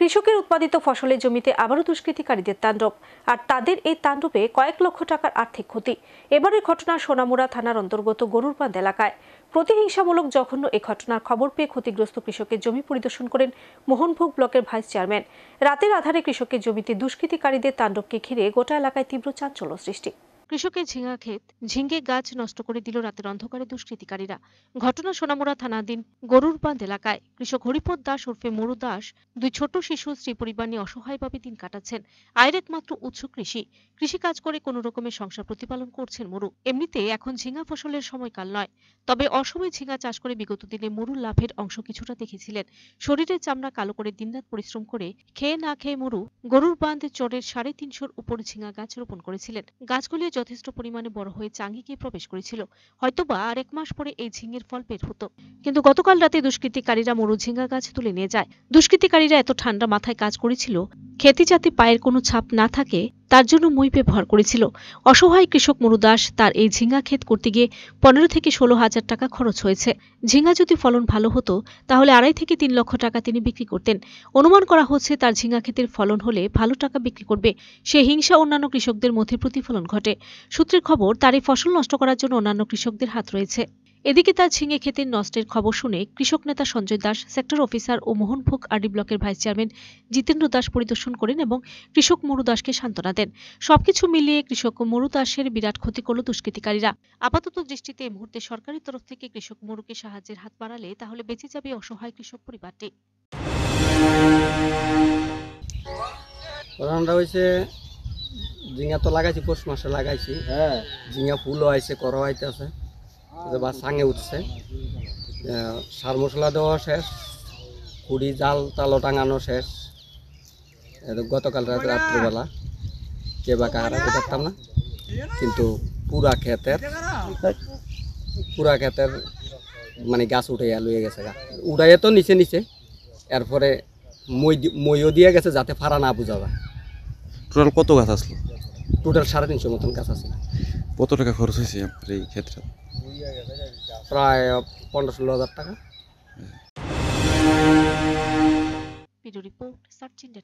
কৃষকের উৎপাদিত ফসলের জমিতে আবারও দুষ্কৃতিকারীদের তাণ্ডব, আর তাদের এই তাণ্ডবে কয়েক লক্ষ টাকার আর্থিক ক্ষতি। এবারের ঘটনা সোনামুড়া থানার অন্তর্গত গরুরবাঁধ এলাকায়। প্রতিহিংসামূলক জঘন্য এই ঘটনার খবর পেয়ে ক্ষতিগ্রস্ত কৃষকের জমি পরিদর্শন করেন মোহনভোগ ব্লকের ভাইস চেয়ারম্যান। রাতের আধারে কৃষকের জমিতে দুষ্কৃতিকারীদের তাণ্ডবকে ঘিরে গোটা এলাকায় তীব্র চাঞ্চল্য সৃষ্টি। কৃষকের ঝিঙা ক্ষেত, ঝিঙ্গে গাছ নষ্ট করে দিল রাতের অন্ধকারে দুষ্কৃতিকারীরা। ঘটনা সোনামুড়া থানাধীন গরুরবাঁধ এলাকায়। কৃষক হরিপদ দাস ওরফে মরু দাস দুই ছোট শিশু, স্ত্রী পরিবার নিয়ে অসহায়ভাবে দিন কাটাচ্ছেন। আয়ের একমাত্র উৎস কৃষি কাজ করে কোনো রকমের সংসার প্রতিপালন করছেন মরু। এমনিতে এখন ঝিঙা ফসলের সময়কাল নয়, তবে অসময়ে ঝিঙা চাষ করে বিগত দিনে মরুর লাভের অংশ কিছুটা দেখেছিলেন। শরীরের চামড়া কালো করে দিনরাত পরিশ্রম করে খেয়ে না খেয়ে মরু গরুরবাঁধ চরের 350-র উপর ঝিঙা গাছ রোপণ করেছিলেন। গাছগুলি যথেষ্ট পরিমাণে বড় হয়ে চাঙ্গি গিয়ে প্রবেশ করেছিল। হয়তোবা আর 1 মাস পরে এই ঝিঙের ফল বের হতো, কিন্তু গতকাল রাতে দুষ্কৃতিকারীরা মরু ঝিঙ্গা গাছ তুলে নিয়ে যায়। দুষ্কৃতিকারীরা এত ঠান্ডা মাথায় কাজ করেছিল, খেতে যাতে পায়ের কোনো ছাপ না থাকে তার জন্য মই ব্যবহার করেছিল। অসহায় কৃষক মরু দাস তার এই ঝিঙ্গা ক্ষেত করতে গিয়ে 15 থেকে 16 হাজার টাকা খরচ হয়েছে। ঝিঙ্গা যদি ফলন ভালো হতো তাহলে 2.5 থেকে 3 লক্ষ টাকা তিনি বিক্রি করতেন। অনুমান করা হচ্ছে তার ঝিঙ্গা ক্ষেতের ফলন হলে ভালো টাকা বিক্রি করবে। সে হিংসা অন্যান্য কৃষকদের মধ্যে প্রতিফলন ঘটে। সূত্রের খবর, তার এই ফসল নষ্ট করার জন্য অন্যান্য কৃষকদের হাত রয়েছে। এদিকে তার ঝিঙে ক্ষেতের নষ্টের খবর শুনে কৃষক নেতা সঞ্জয় দাস, সেক্টর অফিসার ও মোহনভোগ আরডি ব্লকের ভাইস চেয়ারম্যান জিতেন্দ্র দাস পরিদর্শন করেন এবং কৃষক মরু দাসকে সান্ত্বনা দেন। সবকিছু মিলিয়ে কৃষক মরু দাসের বিরাট ক্ষতি করল দুষ্কৃতিকারীরা। আপাতত দৃষ্টিতে এই মুহূর্তে সরকারি তরফ থেকে কৃষক মরুকে সাহায্যের হাত বাড়ালে তাহলে বেঁচে যাবে অসহায় কৃষক পরিবারটি। ঝিঙা তো লাগাইছি, পৌষ মাসে লাগাইছি। ঝিঙা ফুলও আইছে, করো আইতেছে, বা সাঙে উঠছে। সার মশলা দেওয়া শেষ, কুড়ি জাল তালও টাঙানো শেষ। গতকাল রাত্রিবেলা কে বা কাহারা পারতাম না, কিন্তু পুরা ক্ষেতের মানে গাছ উঠে লুয়ে গেছে। উড়াইয়ে তো নিচে এরপরে মইও দিয়ে গেছে যাতে ফাড়া না বোঝা যায়। টোটাল কত গাছ আসলো? টোটাল 350 মতন গাছ আছে। কত টাকা খরচ হয়েছে আপনার এই ক্ষেত্রে? প্রায় 15-16 হাজার টাকা। Video report, search India.